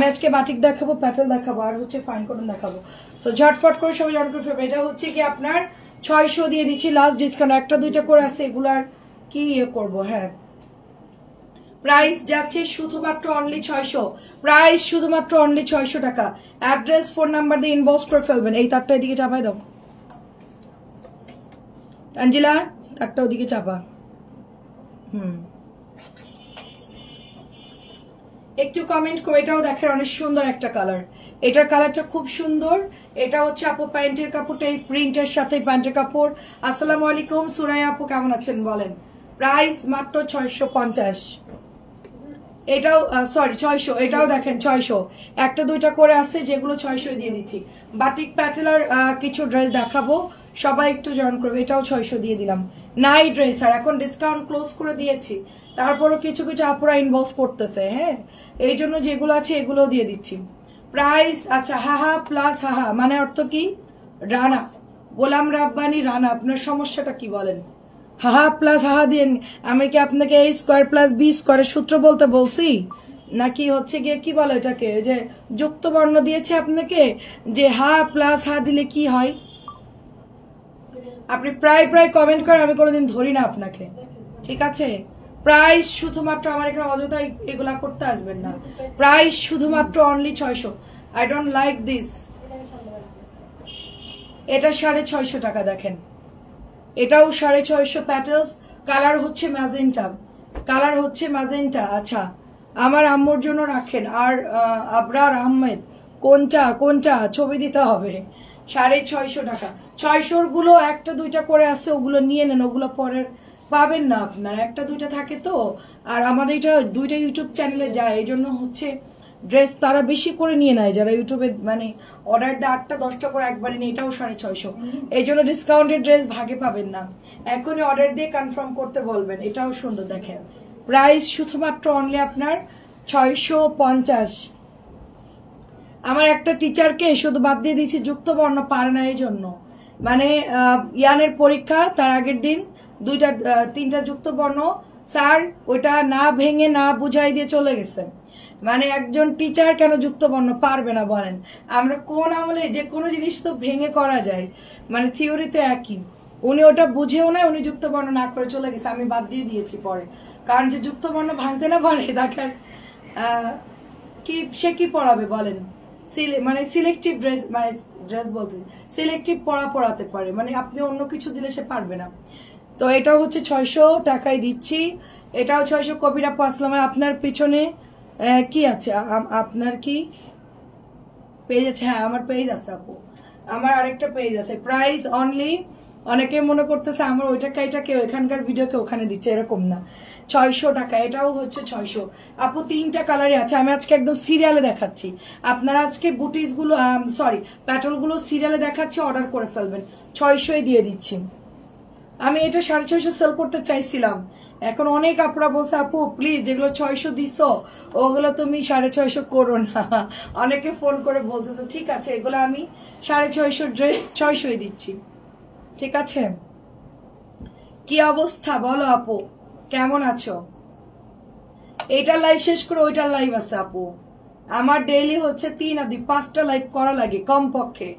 আমি আজকে বাটিক দেখাবো, প্যাটেল দেখাবো, আর হচ্ছে ফাইন কটন দেখাবো। সো ঝটফট করে সবাই জয়েন করে ফেলবে। এটা হচ্ছে কি আপনার 600 দিয়ে দিচ্ছি লাস্ট ডিসকাউন্ট, একটা দুইটা করে আছে এগুলার কি করবো। হ্যাঁ, প্রাইস যাচ্ছে শুধুমাত্র অনলি 600, প্রাইস শুধুমাত্র অনলি 600 টাকা। অ্যাড্রেস ফোন নাম্বার দিয়ে ইনবক্স করে ফেলবেন। এই তারটা এদিকে চাপাই দাও অ্যাঞ্জেলা, তারটা ওদিকে চাপা। একটু কমেন্ট করে। এটাও দেখেন অনেক সুন্দর একটা কালার, এটার কালারটা খুব সুন্দর। এটা হচ্ছে আপু প্যান্টের কাপড়টা এই প্রিন্টের সাথে প্যান্টের কাপড়। আসসালামু আলাইকুম সুরাইয়া আপু, কেমন আছেন বলেন? প্রাইস মাত্র 650। এটাও সরি 600, এটাও দেখেন 600, একটা দুইটা করে আছে যেগুলো 600 দিয়ে দিচ্ছি। বাটিক প্যাটেলার কিছু ড্রেস দেখাবো, সবাই একটু জয়েন করবে। এটাও 600 দিয়ে দিলাম। নাই ড্রেস আর এখন ডিসকাউন্ট ক্লোজ করে দিয়েছি, তারপরও কিছু কিছু আপুরা ইনবক্স করতেছে। হ্যাঁ, এই জন্য যেগুলো আছে এগুলো দিয়ে দিচ্ছি। প্রাইস আচ্ছা, হাহা প্লাস হাহা মানে অর্থ কি? রানা, গোলাম রাব্বানি রানা, আপনার সমস্যাটা কি বলেন? হাহা প্লাস হাহা দিয়ে আমি কি আপনাকে a স্কোয়ার প্লাস বি স্কোয়ারের সূত্র বলতে বলছি? নাকি হচ্ছে গিয়ে কি বলে এটাকে, যে যুক্ত বর্ণ দিয়েছে আপনাকে, যে হা প্লাস হা দিলে কি হয়? আপনি প্রায় কমেন্ট করেন, আমি কোনোদিন ধরি না আপনাকে, ঠিক আছে? প্রাইস শুধুমাত্র, আমার এখানে অযথা এগুলা করতে আসবেন না। প্রাইস শুধুমাত্র only 600। I don't like this. এটা 650 টাকা। দেখেন এটাও 650 প্যাটেলস। কালার হচ্ছে ম্যাজেন্টা, কালার হচ্ছে ম্যাজেন্টা। আচ্ছা, আমার আম্মুর জন্য রাখেন। আর আবরার আহমেদ, কোনটা কোনটা ছবি দিতে হবে। 650 টাকা। 600 গুলো একটা দুইটা করে আছে, ওগুলো নিয়ে নেন, ওগুলো পরের পাবেন না আপনার, একটা দুইটা থাকে তো। আর আমাদের এটা দুইটা ইউটিউব চ্যানেলে যায়, এই জন্য হচ্ছে ড্রেস তারা বেশি করে নিয়ে নেয় যারা ইউটিউবে মানে অর্ডার দেয় 8টা 10টা করে একবারে নিয়ে। এটাও 650, এই জন্য ডিসকাউন্টেড ড্রেস ভাগে পাবেন না, এখনই অর্ডার দিয়ে কনফার্ম করতে বলবেন। এটাও সুন্দর দেখেন। প্রাইস শুধুমাত্র অনলি আপনার 650। আমার একটা টিচারকে শুধু বাদ দিয়ে দিয়েছি, যুক্ত বর্ণ পারে না, এই জন্য মানে ইয়ানের পরীক্ষা তার আগের দিন 2-3টা যুক্ত বর্ণ স্যার ওইটা না ভেঙে না বুঝাই দিয়ে চলে গেছে। মানে একজন টিচার কেন যুক্ত বর্ণ পারবে না বলেন? আমরা কোন আমলে যে কোনো জিনিস তো ভেঙে করা যায়, মানে থিওরি তো একই। উনি ওটা বুঝেও না, উনি যুক্ত বর্ণ না করে চলে গেছে, আমি বাদ দিয়ে দিয়েছি পরে। কারণ যে যুক্ত বর্ণ ভাঙতে না পারে তাকে কি সে কি পড়াবে বলেন? মানে সিলেক্টিভ ড্রেস, মানে ড্রেস বলতেছি সিলেক্টিভ পড়াতে পারে, মানে আপনি অন্য কিছু দিলে সে পারবে না। তো এটাও হচ্ছে 600 টাকায় দিচ্ছি। এটাও 600। কবির আপু আসসালাম, আপনার পিছনে কি আছে? আপনার কি পেজ আছে? হ্যাঁ, আমার পেজ আছে আপু, আমার আরেকটা পেজ আছে। প্রাইস অনলি, অনেকে মনে করতেছে আমার ওইটা কেউ এখানকার ভিডিওকে ওখানে দিচ্ছে, এরকম না। 600 টাকা। এটাও হচ্ছে 600 আপু। 3টা কালারই আছে। আমি আজকে একদম সিরিয়ালে দেখাচ্ছি, আপনারা আজকে বুটিস গুলো সরি প্যাটেল গুলো সিরিয়ালে দেখাচ্ছি, অর্ডার করে ফেলবেন। 600 দিয়ে দিচ্ছি। আমি এটা 650 সেল করতে চাইছিলাম, এখন অনেক আপুরা বলছে আপু প্লিজ যেগুলো 600 দিছো ওগুলো তুমি 650 করো না। অনেকে ফোন করে বলতেছে, ঠিক আছে এগুলো আমি 650 ড্রেস 600 দিচ্ছি, ঠিক আছে? কি অবস্থা বলো আপু, কেমন আছো? এইটার লাইভ শেষ করে ওইটার লাইভ আছে আপু। আমার ডেইলি হচ্ছে 3 আর 2 5টা লাইভ করা লাগে কমপক্ষে।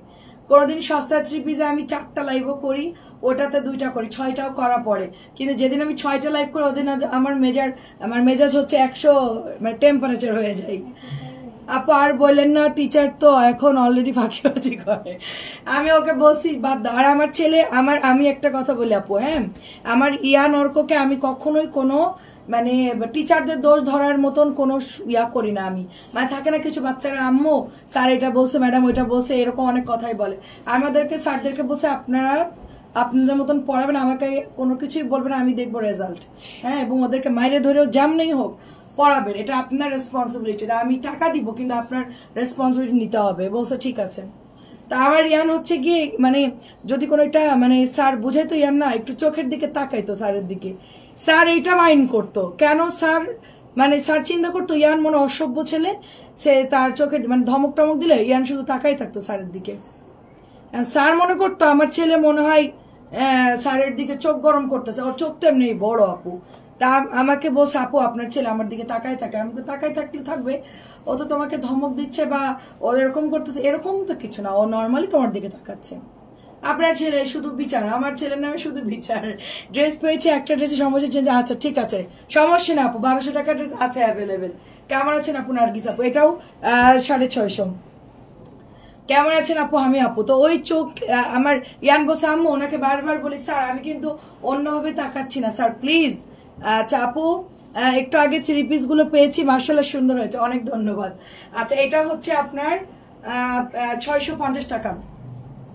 কোনোদিন সস্তা 3 পিসে আমি 4টা লাইভও করি, ওটাতে 2টা করি, 6টাও করা পড়ে। কিন্তু যেদিন আমি 6টা লাইভ করি ওদিন আমার মেজাজ হচ্ছে 100 মানে টেম্পারেচার হয়ে যায়। আপু আর বললেন না, টিচার তো এখন অলরেডি ফাঁকিবাজি করে। আমি ওকে বলছি বাদ দাও। আর আমার ছেলে আমি একটা কথা বলি আপু, হ্যাঁ, আমার ইয়ান অর্ককে আমি কখনোই কোনো মানে টিচারদের দোষ ধরার মতন কোনো ইয়া করি না। আমি মানে থাকে না কিছু বাচ্চারা, আম্মু স্যার এটা বলছে, ম্যাডাম ওইটা বলছে, এরকম অনেক কথাই বলে। আমাদেরকে স্যারদেরকে বলছে আপনারা আপনাদের মতন পড়াবেন, আমাকে কোনো কিছুই বলবেন, আমি দেখবো রেজাল্ট। হ্যাঁ, এবং ওদেরকে মাইরে ধরেও যেমনই হোক পড়াবেন, এটা আপনার রেসপন্সিবিলিটি। আমি টাকা দিব কিন্তু আপনার রেসপন্সিবিলিটি নিতে হবে। বলছে ঠিক আছে। তা আমার ইয়ান হচ্ছে গিয়ে মানে যদি কোনো একটা মানে স্যার বুঝাইতো, ইয়ান না একটু চোখের দিকে তাকাইতো স্যারের দিকে, স্যার এইটা মাইন্ড করতো। কেন স্যার মানে স্যার চিন্তা করতো ইয়ান মনে অসভ্য ছেলে, সে তার চোখে মানে ধমক টমক দিলে ইয়ান শুধু তাকাই থাকতো স্যারের দিকে। স্যার মনে করতো আমার ছেলে মনে হয় স্যারের দিকে চোখ গরম করতেছে, ওর চোখ তো এমনি বড় আপু, তা আমাকে বলছে আপু আপনার ছেলে আমার দিকে তাকায় থাকে, আমাকে তাকায় থাকলে থাকবে, ও তো তোমাকে ধমক দিচ্ছে বা ও এরকম করতেছে, এরকম তো কিছু না, ও নর্মালি তোমার দিকে তাকাচ্ছে। আপনার ছেলে শুধু বিচার, আমার ছেলের নামে শুধু বিচার। ড্রেস পেয়েছে, একটা ড্রেসে সমস্যা চেঞ্জ, আচ্ছা ঠিক আছে সমস্যা না আপু, 1200 টাকার ড্রেস আছে অ্যাভেলেবেল। কেমন আছেন আপু নার্গিস আপু? এটাও 650। কেমন আছেন আপু? আমি আপু। তো ওই চোখ আমার ইয়ান বসে আম্মু ওনাকে বারবার বলি স্যার আমি কিন্তু অন্যভাবে তাকাচ্ছি না স্যার প্লিজ। আচ্ছা আপু একটু আগে 3 পিস গুলো পেয়েছি, মার্শাল্লাহ সুন্দর হয়েছে, অনেক ধন্যবাদ। আচ্ছা এটা হচ্ছে আপনার 650 টাকা।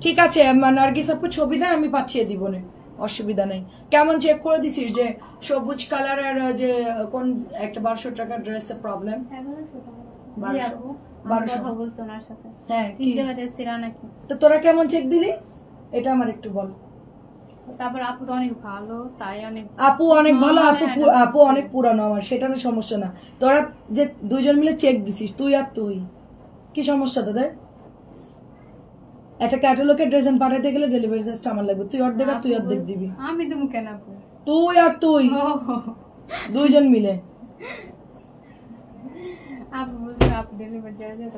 ঠিক আছে নার্গিস আপু ছবি দেন, আমি পাঠিয়ে দিব না, অসুবিধা নেই। কেমন চেক করে দিছিস যে সবুজ কালারের যে কোন একটা 1200 টাকার ড্রেসের প্রবলেম? 1200। হ্যাঁ তো তোরা কেমন চেক দিলি এটা আমার একটু বল। তারপর আপু তো অনেক ভালো, তাই অনেক আপু অনেক ভালো, আপু অনেক পুরানো আমার, সেটা না সমস্যা না। তোরা যে দুইজন মিলে চেক দিছিস, তুই আর তুই, কি সমস্যা তোদের? একটা ক্যাটালগের ড্রেস পাঠাইতে গেলে ডেলিভারি চার্জটা আমার লাগবে, তুই অর্ধেক আর তুই অর্ধেক দিবি। আমি দেবো কেন আপু? তুই আর তুই দুইজন মিলে। আপু বলছে আপু ডেলিভারি চার্জ এত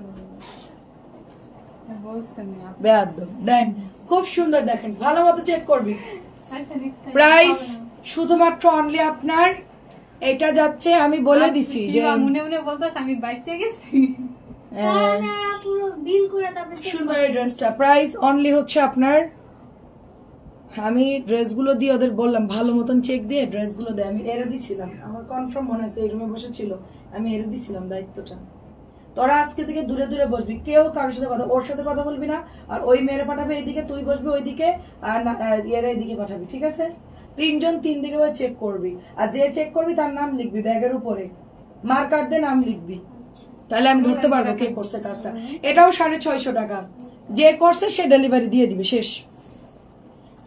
দেন খুব সুন্দর, দেখেন ভালো মতো চেক করবি। প্রাইস শুধুমাত্র অনলি আপনার এটা যাচ্ছে, আমি বলে দিছি যে মনে মনে বলতাস আমি বাইচে গেছি। সুন্দর এই ড্রেসটা, প্রাইস অনলি হচ্ছে আপনার, আমি ড্রেসগুলো দিয়ে ওদের বললাম ভালো মতন চেক দিয়ে ড্রেসগুলো দেয়, আমি এরে দিছিলাম, আমার কনফার্ম মনে আছে এই রুমে বসে ছিল, আমি এরে দিছিলাম দায়িত্বটা। তোরা আজকে থেকে দূরে দূরে বসবি, কেউ কারোর সাথে কথা, ওর সাথে কথা বলবি না, আর ওই মেয়েরা পাঠাবে এইদিকে, তুই বসবি ওইদিকে, আর এরা এইদিকে পাঠাবি, ঠিক আছে? 3 জন 3 দিকে চেক করবি, আর যে চেক করবি তার নাম লিখবি ব্যাগের উপরে, মার্কার দিয়ে নাম লিখবি, তাহলে আমি ধরতে পারবো কে করছে কাজটা। এটাও 650 টাকা, যে করছে সে ডেলিভারি দিয়ে দিবে, শেষ।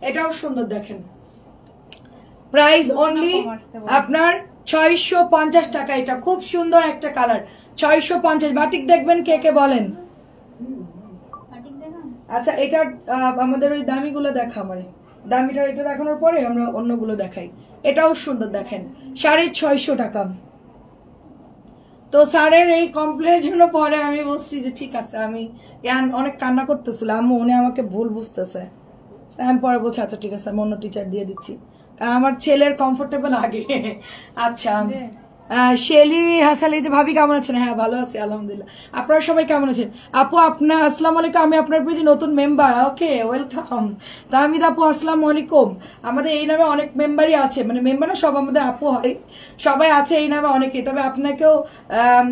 এটাও সুন্দর, দেখেন প্রাইস অনলি আপনার 650 টাকা। এটা খুব সুন্দর একটা কালার, 650। বাটিক দেখবেন কে কে বলেন? আচ্ছা এটা আমাদের ওই দামিগুলো দেখা, আমারে দামিটা এটা দেখানোর পরে আমরা অন্যগুলো দেখাই। এটাও সুন্দর, দেখেন 650 টাকা। তো স্যারের এই কমপ্লেনের জন্য পরে আমি বলছি যে ঠিক আছে, আমি অনেক কান্না করতেছিল, আম্মু উনি আমাকে ভুল বুঝতেছে, আমি পরে বলছি আচ্ছা ঠিক আছে আমি অন্য টিচার দিয়ে দিচ্ছি, কারণ আমার ছেলের কমফোর্টেবল আগে। আচ্ছা শেলি হাসালি যে ভাবি কেমন আছেন? হ্যাঁ ভালো আছি আলহামদুলিল্লাহ, আপনারা সবাই কেমন আছেন? আপু আপনার আসসালামু আলাইকুম, আমি আপনার পেজে নতুন মেম্বার, ওকে ওয়েলকাম। তাহমিদ আপু আসসালামু আলাইকুম। আমাদের এই নামে অনেক মেম্বারই আছে, মানে মেম্বার না সব আমাদের আপু হয়, সবাই আছে এই নামে অনেকে, তবে আপনাকেও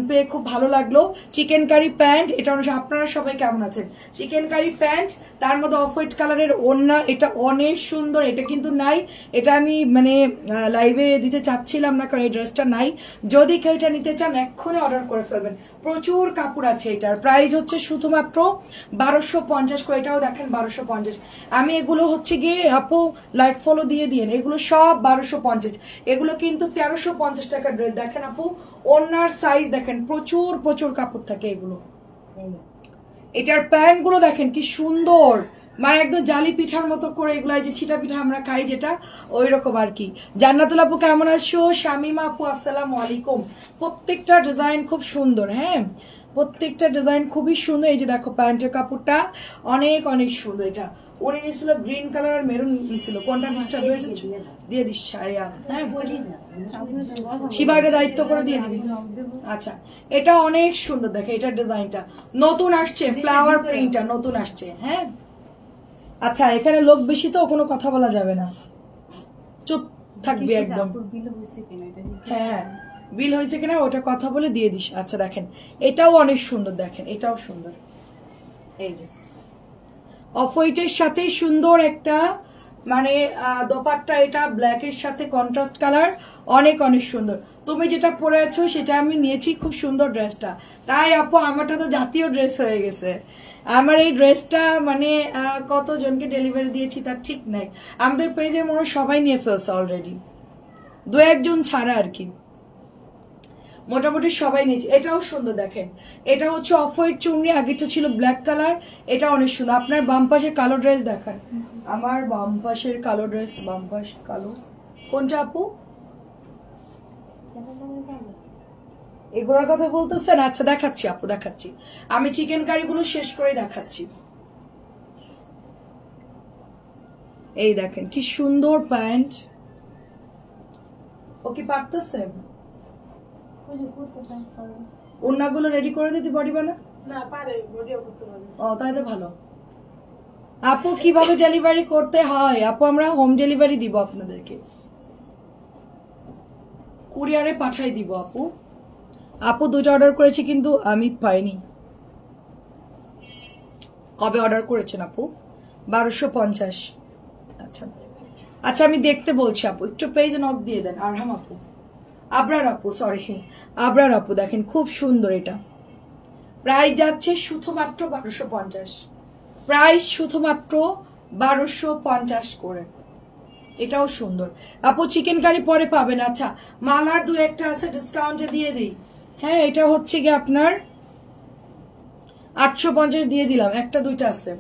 পেয়ে খুব ভালো লাগলো। চিকেন কারি প্যান্ট, এটা আপনারা সবাই কেমন আছেন? চিকেন কারি প্যান্ট, তার মধ্যে অফ হোয়াইট কালারের ওড়না, এটা অনেক সুন্দর, এটা কিন্তু নাই, এটা আমি মানে লাইভে দিতে চাচ্ছিলাম না কারণ এই ড্রেসটা নাই, যদি কেউ এটা নিতে চান এক্ষুনি অর্ডার করে ফেলবেন, প্রচুর কাপড় আছে। এটার প্রাইস হচ্ছে শুধুমাত্র 1250 করে, এটাও দেখেন 1250। আমি এগুলো হচ্ছে গিয়ে আপু লাইক ফলো দিয়ে দিন, এগুলো সব 1250, এগুলো কিন্তু 1350 টাকার ড্রেস। দেখেন আপু ওনার সাইজ দেখেন, প্রচুর প্রচুর কাপড় থাকে এগুলো। এটার প্যান্ট গুলো দেখেন কি সুন্দর, মানে একদম জালি পিঠার মতো করে, এগুলা যে ছিটা পিঠা আমরা খাই যেটা, ওই রকম আর কি। জান্নাতুল আপু কেমন আছো? শামিমা আপু আসসালামু আলাইকুম। প্রত্যেকটা ডিজাইন খুব সুন্দর, হ্যাঁ প্রত্যেকটা ডিজাইন খুবই সুন্দর। এই যে দেখো প্যান্টের কাপড়টা অনেক অনেক সুন্দর, এটা উনি নিছিল গ্রিন কালার আর মেরুন নিছিল, কোনটা ডিস্টার্ব হয়েছে দিয়ে দিস সারিয়া, হ্যাঁ শিবাটা দায়িত্ব করে দিয়ে দিবি। আচ্ছা এটা অনেক সুন্দর, দেখে এটার ডিজাইনটা নতুন আসছে, ফ্লাওয়ার প্রিন্টটা নতুন আসছে, হ্যাঁ। আচ্ছা এখানে লোক বেশি তো কোনো কথা বলা যাবে না, চুপ থাকবি একদম। হ্যাঁ বিল হয়েছে কিনা ওটা কথা বলে দিয়ে দিস। আচ্ছা দেখেন এটাও অনেক সুন্দর, দেখেন এটাও সুন্দর, এই যে অফ হোয়াইটের সাথে সুন্দর একটা মানে দোপাট্টা, এটা ব্ল্যাকের সাথে কন্ট্রাস্ট কালার, অনেক অনেক সুন্দর। তুমি যেটা পরে আছো সেটা আমি নিয়েছি, খুব সুন্দর ড্রেসটা, তাই আপু আমারটা তো জাতীয় ড্রেস হয়ে গেছে। আমার এই ড্রেসটা মানে কতজনকে ডেলিভারি দিয়েছি তার ঠিক নাই, আমাদের পেজের মনে সবাই নিয়ে ফেলছে অলরেডি, 2-1 জন ছাড়া আর কি, মোটামুটি সবাই নিয়েছে। এটাও সুন্দর, দেখেন এটা হচ্ছে অফ হোয়াইট চুনরি, আগেরটা ছিল ব্ল্যাক কালার, এটা অনেক সুন্দর। আপনার বাম পাশের কালো ড্রেস দেখান, আমার বাম পাশের কালো ড্রেস, বাম পাশ কালো কোনটা আপু? এগুলোর কথা বলতেছেন? আচ্ছা দেখাচ্ছি আপু, দেখাচ্ছি। আমি চিকেন কারিগুলো শেষ করে দেখাচ্ছি। এই দেখেন কি সুন্দর প্যান্ট। ও কি পারতেছে? ওড়নাগুলো রেডি করে দিতে বডি বানা? না পারে, বডিও করতে পারে। ও তাই তো ভালো। আপু কিভাবে ডেলিভারি করতে হয়? আপু আমরা হোম ডেলিভারি দিব আপনাদেরকে, কুরিয়ারে পাঠাই দিব আপু। আপু দুটো অর্ডার করেছি কিন্তু আমি পাইনি। কবে অর্ডার করেছেন আপু? 1250। আচ্ছা আচ্ছা আমি দেখতে বলছি আপু, একটু পেজে নক দিয়ে দেন। আরহাম আপু, আবরার আপু, সরি আবরার আপু, দেখেন খুব সুন্দর। এটা প্রাইস যাচ্ছে শুধুমাত্র 1250, প্রাইস শুধুমাত্র 1250 করে। এটাও সুন্দর আপু। চিকেন কারি পরে পাবেন। আচ্ছা মালার দু একটা আছে, ডিসকাউন্টে দিয়ে দিই। হ্যাঁ এটা হচ্ছে কি আপনার 850 দিয়ে দিলাম, একটা দুইটা আছে,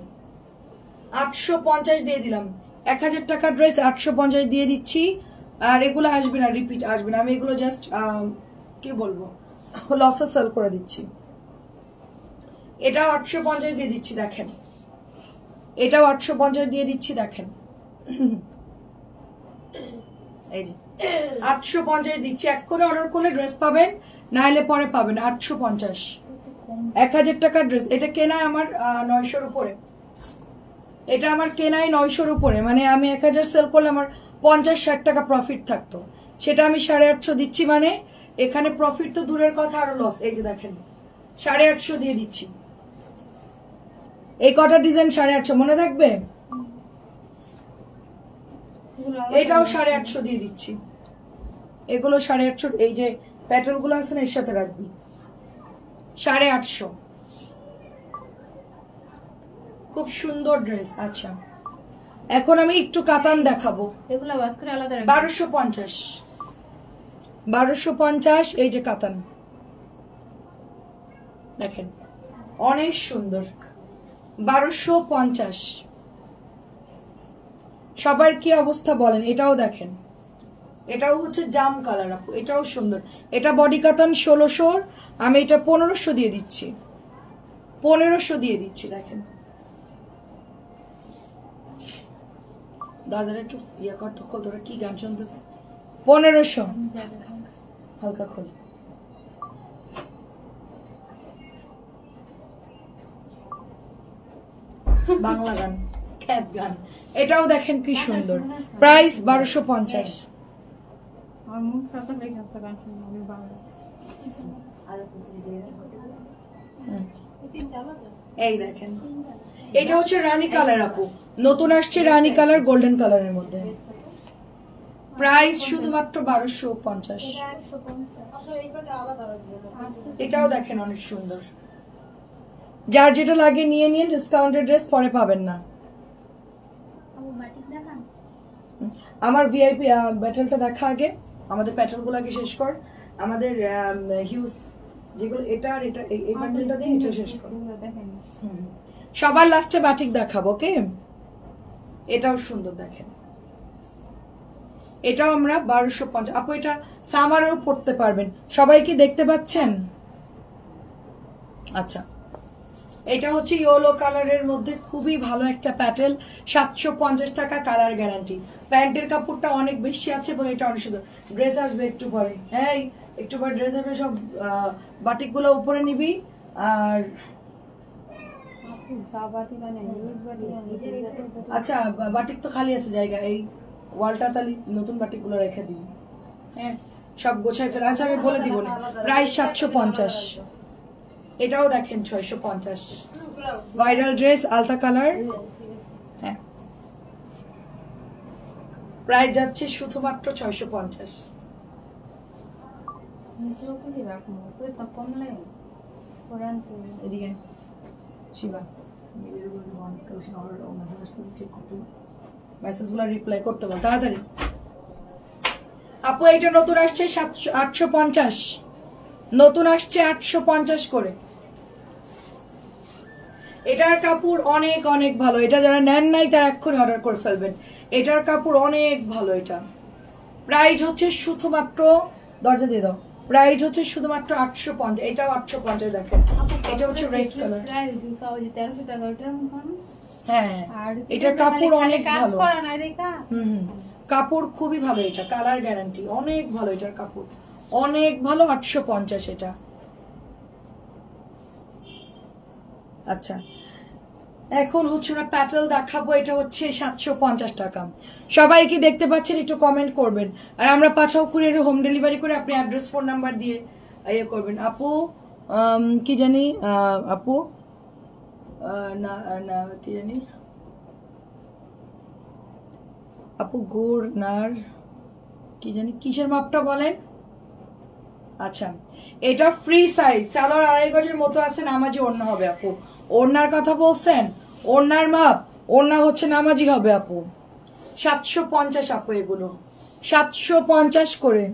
850 দিয়ে দিলাম। 1000 টাকার ড্রেস 850 দিয়ে দিচ্ছি। আর এগুলো আসবে না, রিপিট আসবে না। আমি এগুলো জাস্ট কি বলবো, লসে সেল করে দিচ্ছি। এটাও 850 দিয়ে দিচ্ছি, দেখেন এটাও 850 দিয়ে দিচ্ছি, দেখেন এই যে 850 দিচ্ছি। এক করে অর্ডার করলে ড্রেস পাবেন, না হলে পরে পাবেন। 850, 1000 টাকার ড্রেস। এটা কেনায় আমার 900-র উপরে। এটা আমার কেনায় 900-র উপরে, মানে আমি 1000 সেল করলে আমার 50-60 টাকা প্রফিট থাকতো, সেটা আমি 850 দিচ্ছি। মানে এখানে প্রফিট তো দূরের কথা, আরো লস। এই যে দেখেন 850 দিয়ে দিচ্ছি। এই কটা ডিজাইন 850 মনে থাকবে? এটাও 850 দিয়ে দিচ্ছি। এগুলো 850। এই যে প্যাটার্ন গুলো আছে না, এর সাথে রাখবি। 850, খুব সুন্দর ড্রেস। আচ্ছা এখন আমি একটু কাতান দেখাবো। এগুলো বাদ করে আলাদা 1250, 1250। এই যে কাতান দেখেন অনেক সুন্দর, 1250। সবার কি অবস্থা বলেন? এটাও দেখেন, এটাও হচ্ছে জাম কালার আপু, এটাও সুন্দর। এটা বডি কাতান 1600, আমি এটা 1500 দিয়ে দিচ্ছি, 1500 দিয়ে দিচ্ছি। দেখেন দাদা একটু ইয়ে কর তো, খোল, তোরা কি গান শুনতেছে? 1500, হালকা খোল। বাংলা গান, খ্যাত গান। এটাও দেখেন কি সুন্দর, প্রাইস 1250। আমার মুখ সাথে লেগে আছে গান শুনে, আমি বাংলা। এই দেখেন এটা হচ্ছে রানী কালার আপু, নতুন আসছে রানী কালার গোল্ডেন কালারের মধ্যে। প্রাইস শুধুমাত্র 1250। এটাও দেখেন অনেক সুন্দর। যার যেটা লাগে নিয়ে নিয়ে, ডিসকাউন্টেড ড্রেস পরে পাবেন না। আমার ভিআইপি ব্যাটেলটা দেখা আগে, আমাদের প্যাটার্নগুলো আগে শেষ কর। আমাদের হিউজ যেগুলো, এটা আর এটা, এই বান্ডেলটা দিয়ে এটা শেষ কর। সবার লাস্টে বাটিক দেখাবো, ওকে? এটাও সুন্দর, দেখেন এটাও আমরা 1250। আপু এটা সামারেও পড়তে পারবেন। সবাই কি দেখতে পাচ্ছেন? আচ্ছা এটা হচ্ছে ইয়েলো কালারের মধ্যে খুবই ভালো একটা প্যাটেল, 750 টাকা, কালার গ্যারান্টি। প্যান্টের কাপড়টা অনেক বেশি আছে এবং এটা অনেক সুন্দর। ড্রেস আসবে একটু পরে, হ্যাঁ একটু পরে ড্রেস আসবে। সব বাটিক গুলো উপরে নিবি। আর আচ্ছা বাটিক তো খালি আছে জায়গা, এই ওয়ালটা তাহলে নতুন বাটিক গুলো রেখে দিবি। হ্যাঁ সব গোছায় ফেলে। আচ্ছা আমি বলে দিব না, প্রাইস 750। এটাও দেখেন 650, ভাইরাল ড্রেস, আলতা কালার। হ্যাঁ প্রাইস যাচ্ছে শুধুমাত্র 650। এদিকে শিবা মেসেজগুলো রিপ্লাই করতে বল তাড়াতাড়ি। আপু এটা নতুন আসছে 850, নতুন আসছে 850 করে। এটার কাপড় অনেক অনেক ভালো। এটা যারা নেন নাই তারা এক্ষুনি অর্ডার করে ফেলবেন। এটার কাপড় অনেক ভালো। এটা প্রাইস হচ্ছে শুধুমাত্র দরজা দিয়ে দাও। প্রাইস হচ্ছে শুধুমাত্র 850, এটাও 850 দেখেন, এটা হচ্ছে রেড কালার। প্রাইস ওই যে 1300 টাকা ওটার মতন। হ্যাঁ আর এটার কাপড় অনেক কাজ ভালো, করা নাই দেখা। কাপড় খুবই ভালো, এটা কালার গ্যারান্টি অনেক ভালো, এটার কাপড় অনেক ভালো। 850 এটা। আচ্ছা এখন হচ্ছে ওরা প্যাটেল দেখাবো, এটা হচ্ছে 750 টাকা। সবাই কি দেখতে পাচ্ছেন একটু কমেন্ট করবেন, আর আমরা পাঠাও কুরিয়ার হোম ডেলিভারি করে, আপনি অ্যাড্রেস ফোন নাম্বার দিয়ে ইয়ে করবেন। আপু কি জানি আপু না না কি জানি আপু গুড় নার কি জানি কিসের মাপটা বলেন। আচ্ছা এটা ফ্রি সাইজ, সালোয়ার 2.5 গজের মতো আছে, নামাজি ওড়না হবে আপু। ওড়নার কথা বলছেন, ওড়নার মাপ, ওড়না হচ্ছে নামাজি হবে আপু। 750 আপু, এগুলো 750 করে,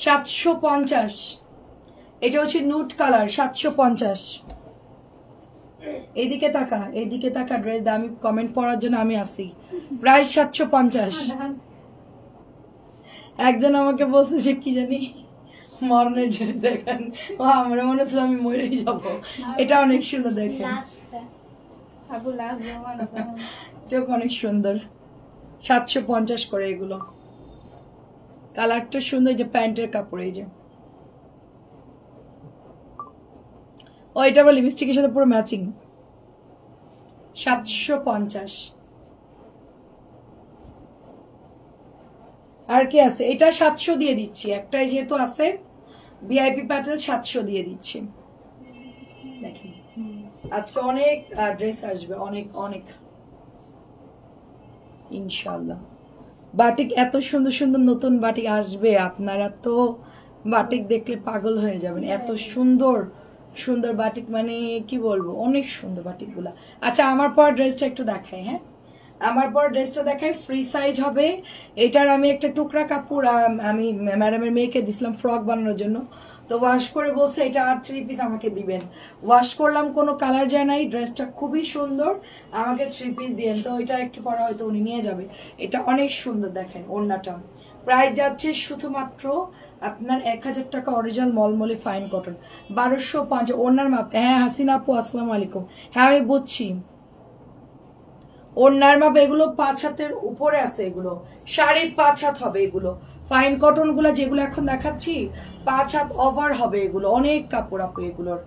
750। এটা হচ্ছে নুট কালার, 750। এইদিকে তাকা, এইদিকে তাকা, ড্রেস দামি কমেন্ট পড়ার জন্য আমি আসি। প্রাইস 750। একজন আমাকে বলছে যে কি জানি মরণের ড্রেস দেখেন, ও আমরা মনে হচ্ছিল আমি মরেই যাবো। এটা অনেক সুন্দর দেখেন, চোখ অনেক সুন্দর। 750 করে এগুলো, কালারটা সুন্দর, যে প্যান্টের কাপড়, এই যে ও এটা আবার লিপস্টিকের সাথে পুরো ম্যাচিং। 750। আর কি আছে, এটা 700 দিয়ে দিচ্ছি, একটাই যেহেতু আছে ভিআইপি প্যাটেল, 700 দিয়ে দিচ্ছি। দেখেন আজকে অনেক ড্রেস আসবে, অনেক অনেক ইনশাআল্লাহ। বাটিক এত সুন্দর সুন্দর নতুন বাটিক আসবে, আপনারা তো বাটিক দেখলে পাগল হয়ে যাবেন, এত সুন্দর সুন্দর বাটিক, মানে কি বলবো, অনেক সুন্দর বাটিক গুলা। আচ্ছা আমার পর ড্রেসটা একটু দেখাই, হ্যাঁ আমার পর ড্রেসটা দেখাই, ফ্রি সাইজ হবে। এটার আমি একটা টুকরা কাপড় আমি ম্যাডামের মেয়েকে দিছিলাম ফ্রক বানানোর জন্য, তো ওয়াশ করে বলছে এটা আর 3 পিস আমাকে দিবেন। ওয়াশ করলাম, কোনো কালার যায় নাই, ড্রেসটা খুবই সুন্দর, আমাকে 3 পিস দিবেন। তো এটা একটু পরে হয়তো উনি নিয়ে যাবে। এটা অনেক সুন্দর দেখেন ওড়নাটা। প্রাইস যাচ্ছে শুধুমাত্র আপনার 1000 টাকা, অরিজিনাল মলমলি ফাইন কটন, 1250। ওড়নার মাপ, হ্যাঁ হাসিনা আপু আসসালামু আলাইকুম, হ্যাঁ আমি বুঝছি। ওড়নার মাপ এগুলো 5 হাতের উপরে আছে, এগুলো 5.5 হাত হবে, এগুলো ফাইন কটন গুলা যেগুলো এখন দেখাচ্ছি 5 হাত ওভার হবে, এগুলো অনেক কাপড় আপু, এগুলোর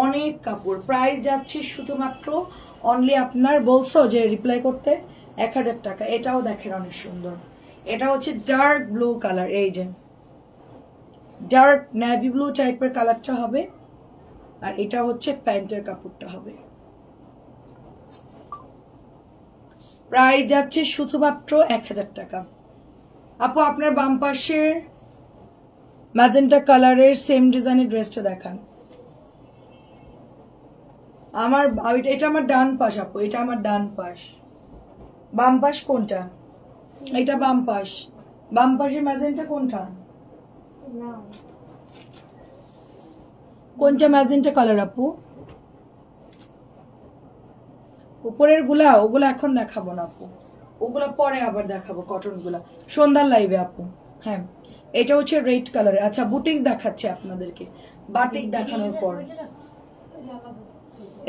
অনেক কাপড়। প্রাইস যাচ্ছে শুধুমাত্র অনলি আপনার বলছো যে রিপ্লাই করতে 1000 টাকা। এটাও দেখেন অনেক সুন্দর, এটা হচ্ছে ডার্ক ব্লু কালার, এই যে ডার্ক নেভি ব্লু টাইপের কালারটা হবে, আর এটা হচ্ছে প্যান্টের কাপড়টা হবে। প্রাইস যাচ্ছে শুধুমাত্র 1000 টাকা। আপু আপনার বাম পাশের ম্যাজেন্টা কালারের সেম ডিজাইনের ড্রেসটা দেখান। আমার এটা আমার ডান পাশ আপু, এটা আমার ডান পাশ। বাম পাশ কোনটা? এটা বাম পাশ। বাম পাশের ম্যাজেন্টা কোনটা? কোনটা ম্যাজেন্টা কালার আপু? উপরের গুলা, ওগুলা এখন দেখাবো না আপু, ওগুলা পরে আবার দেখাবো, কটন গুলা সন্ধ্যার লাইভে আপু। হ্যাঁ এটা হচ্ছে রেড কালারের। আচ্ছা বুটিক্স দেখাচ্ছে আপনাদেরকে, বাটিক দেখানোর পর।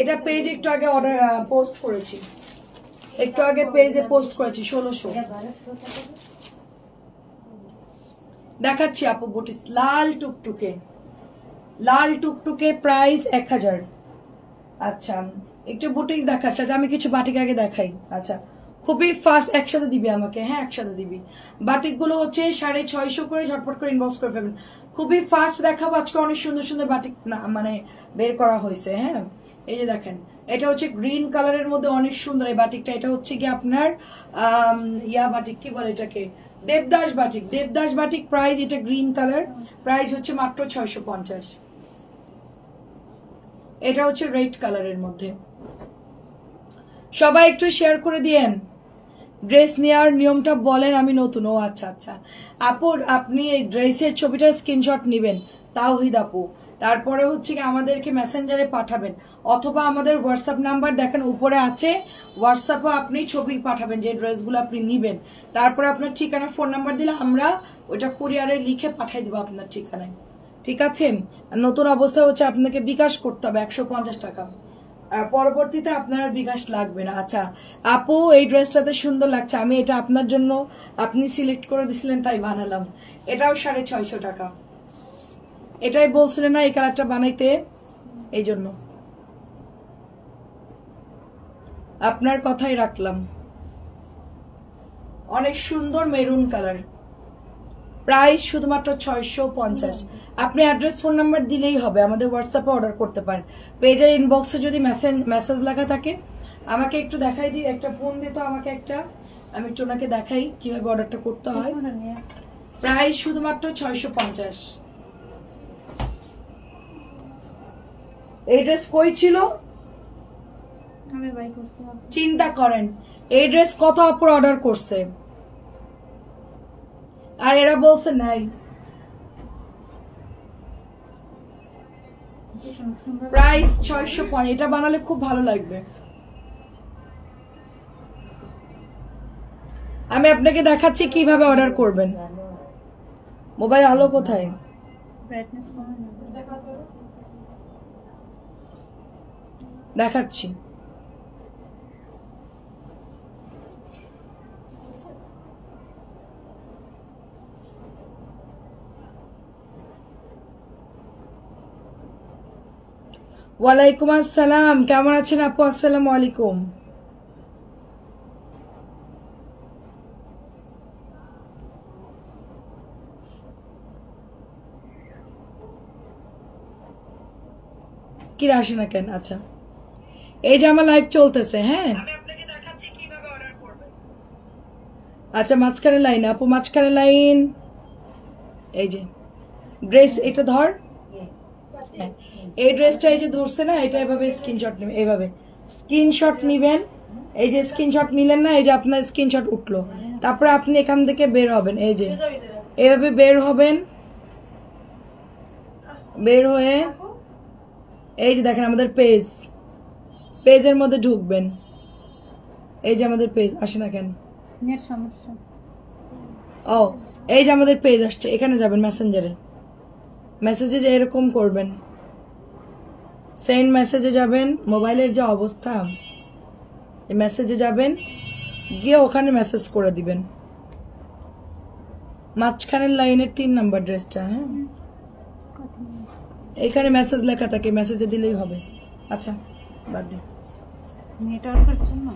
এটা পেজ একটু আগে অর্ডার পোস্ট করেছি, একটু আগে পেজে পোস্ট করেছি 1600 দেখাচ্ছি আপু। বুটিক্স লাল টুকটুকে, লাল টুকটুকে, প্রাইস 1000। আচ্ছা একটু বুটিক্স দেখাচ্ছে, আমি কিছু বাটিক আগে দেখাই। আচ্ছা খুবই ফাস্ট, একসাথে দিবি আমাকে, হ্যাঁ একসাথে দিবি। বাটিক গুলো হচ্ছে 650 করে, ঝটপট করে ইনবক্স করে ফেলবেন। খুবই ফাস্ট দেখাবো আজকে, অনেক সুন্দর সুন্দর বাটিক মানে বের করা হয়েছে। হ্যাঁ এই যে দেখেন, এটা হচ্ছে গ্রিন কালারের মধ্যে অনেক সুন্দর এই বাটিকটা। এটা হচ্ছে কি আপনার ইয়া বাটিক, কি বলে এটাকে, Devdas batik, Devdas batik. Price এটা গ্রিন কালার, প্রাইস হচ্ছে মাত্র 650। এটা হচ্ছে রেড কালারের মধ্যে। সবাই একটু শেয়ার করে দিয়েন, ড্রেস নেওয়ার নিয়মটা বলেন, আমি নতুন। ও আচ্ছা আচ্ছা আপু, আপনি এই ড্রেসের ছবিটা স্ক্রিনশট নেবেন। তাওহিদ আপু তারপরে হচ্ছে কি আমাদেরকে মেসেঞ্জারে পাঠাবেন, অথবা আমাদের হোয়াটসঅ্যাপ নাম্বার দেখেন উপরে আছে, হোয়াটসঅ্যাপে আপনি ছবি পাঠাবেন যে ড্রেসগুলো আপনি নিবেন, তারপরে আপনার ঠিকানা ফোন নাম্বার দিলে আমরা ওইটা কুরিয়ারে লিখে পাঠিয়ে দেবো আপনার ঠিকানায়। ঠিক আছে? নতুন অবস্থা হচ্ছে আপনাকে বিকাশ করতে হবে 150 টাকা, পরবর্তীতে আপনার বিকাশ লাগবে না। আচ্ছা আপু, এই ড্রেসটাতে সুন্দর লাগছে, আমি এটা আপনার জন্য আপনি সিলেক্ট করে দিছিলেন তাই বানালাম। এটাও 650 টাকা। এটাই বলছিলেন না এই কালারটা বানাইতে, এই জন্য আপনার কথাই রাখলাম। অনেক সুন্দর মেরুন কালার, প্রাইস শুধুমাত্র 650। আপনি অ্যাড্রেস ফোন নাম্বার দিলেই হবে, আমাদের হোয়াটসঅ্যাপে অর্ডার করতে পারেন। পেজের ইনবক্সে যদি মেসেজ লেখা থাকে আমাকে একটু দেখাই দিই, একটা ফোন দিত আমাকে একটা, আমি একটু ওনাকে দেখাই কিভাবে অর্ডারটা করতে হয়। প্রাইস শুধুমাত্র 650। এই ড্রেস কই ছিল আমি বাই করছি। চিন্তা করেন, এই ড্রেস কত আপুর অর্ডার করছে, আর এরা বলছে নাই। প্রাইস 650। এটা বানালে খুব ভালো লাগবে। আমি আপনাকে দেখাচ্ছি কিভাবে অর্ডার করবেন। মোবাইল আলো কোথায়? দেখাচ্ছি। ওয়ালাইকুম আসসালাম, কেমন আছেন আপু? আসসালামু আলাইকুম। কি আসে না কেন? আচ্ছা এই যে আমার লাইভ চলতেছে, হ্যাঁ আমি আপনাকে দেখাচ্ছি কিভাবে অর্ডার করবেন। আচ্ছা মাঝখানে লাইন আপু, মাঝখানে লাইন। এই যে ড্রেস, এটা ধর, এই ড্রেসটা এই যে ধরছে না, এটা এভাবে স্ক্রিনশট নেবেন, এইভাবে স্ক্রিনশট নিবেন। এই যে স্ক্রিনশট নিলেন না, এই যে আপনার স্ক্রিনশট উঠলো, তারপরে আপনি এখান থেকে বের হবেন, এই যে এইভাবে বের হবেন, বের হয়ে এই যে দেখেন আমাদের পেজ, পেজের মধ্যে ঢুকবেন। এই যে আমাদের পেজ আসে না কেন? নেট সমস্যা। ও এই যে আমাদের পেজ আসছে, এখানে যাবেন মেসেঞ্জারে, মেসেজে যে এরকম করবেন, সেন্ড মেসেজে যাবেন। মোবাইলের যে অবস্থা, এই মেসেজে যাবেন, গিয়ে ওখানে মেসেজ করে দিবেন। মাঝখানের লাইনের 3 নাম্বার ড্রেসটা, হ্যাঁ এখানে মেসেজ লেখা থাকে, মেসেজে দিলেই হবে। আচ্ছা বাদ দিন, নেটওয়ার্কের জন্য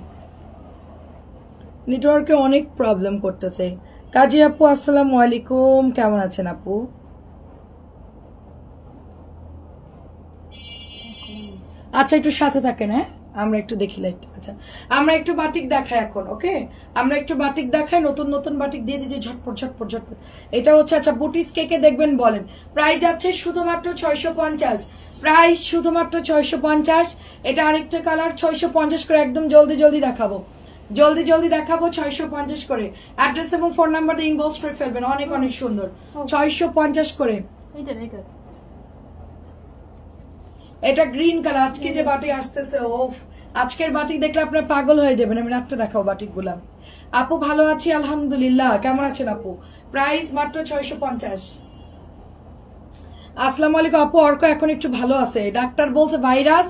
নেটওয়ার্কে অনেক প্রবলেম করতেছে। কাজী আপু আসসালামু আলাইকুম, কেমন আছেন আপু? আচ্ছা একটু সাথে থাকেন, হ্যাঁ আমরা একটু দেখি লাইট। আচ্ছা আমরা একটু বাটিক দেখাই এখন, ওকে আমরা একটু বাটিক দেখাই, নতুন নতুন বাটিক দিয়ে দিই ঝটপট ঝটপট ঝটপট। এটা হচ্ছে আচ্ছা বুটিস কেকে দেখবেন বলেন, প্রাইস যাচ্ছে শুধুমাত্র 650, প্রাইস শুধুমাত্র 650। এটা আরেকটা কালার 650 করে, একদম জলদি জলদি দেখাবো, জলদি জলদি দেখাবো, 650 করে। অ্যাড্রেস এবং ফোন নাম্বার দিয়ে ইনবক্স করে ফেলবেন, অনেক অনেক সুন্দর, 650 করে। এটা গ্রিন কালার, আজকে যে বাটিক আসতেছে, ও আজকের বাটিক দেখলে আপনার পাগল হয়ে যাবেন। আমি রাতটা দেখাবো বাটিক গুলা। আপু ভালো আছি আলহামদুলিল্লাহ, কেমন আছেন আপু? প্রাইস মাত্র 650। আসসালামু আলাইকুম আপু, অর্ক এখন একটু ভালো আছে, ডাক্তার বলছে ভাইরাস,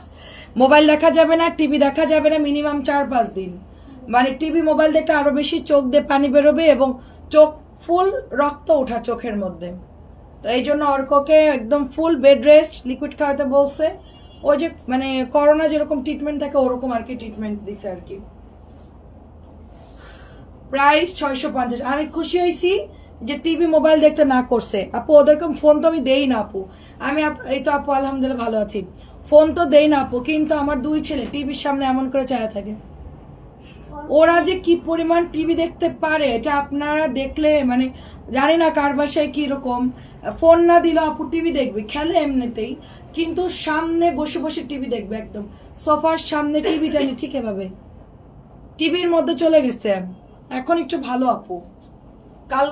মোবাইল দেখা যাবে না, টিভি দেখা যাবে না মিনিমাম 4-5 দিন। মানে টিভি মোবাইল দেখলে আরো বেশি চোখ দিয়ে পানি বেরোবে এবং চোখ ফুল রক্ত ওঠা চোখের মধ্যে। তো এই জন্য অর্ককে একদম ফুল বেড রেস্ট, লিকুইড খাওয়াতে বলছে। ওই যে মানে করোনা যেরকম ট্রিটমেন্ট থাকে ওরকম আর কি ট্রিটমেন্ট দিছে আর কি। প্রাইস 650। আমি খুশি হয়েছি যে টিভি মোবাইল দেখতে না করছে আপু, ওদেরকে ফোন তো আমি দেই না আপু, আমি এই তো আপু আলহামদুলিল্লাহ ভালো আছি, ফোন তো দেই না আপু, কিন্তু আমার 2 ছেলে টিভির সামনে এমন করে চায়া থাকে। ওরা যে কি পরিমাণ টিভি দেখতে পারে এটা আপনারা দেখলে মানে জানি না কার বাসায় কি রকম। ফোন না দিলে আপু টিভি দেখবে, খেলে এমনিতেই, কিন্তু সামনে বসে বসে টিভি দেখবে, একদম সোফার সামনে টিভিটা নিয়ে ঠিক এভাবে টিভির মধ্যে চলে গেছে। এখন একটু ভালো আপু, কাল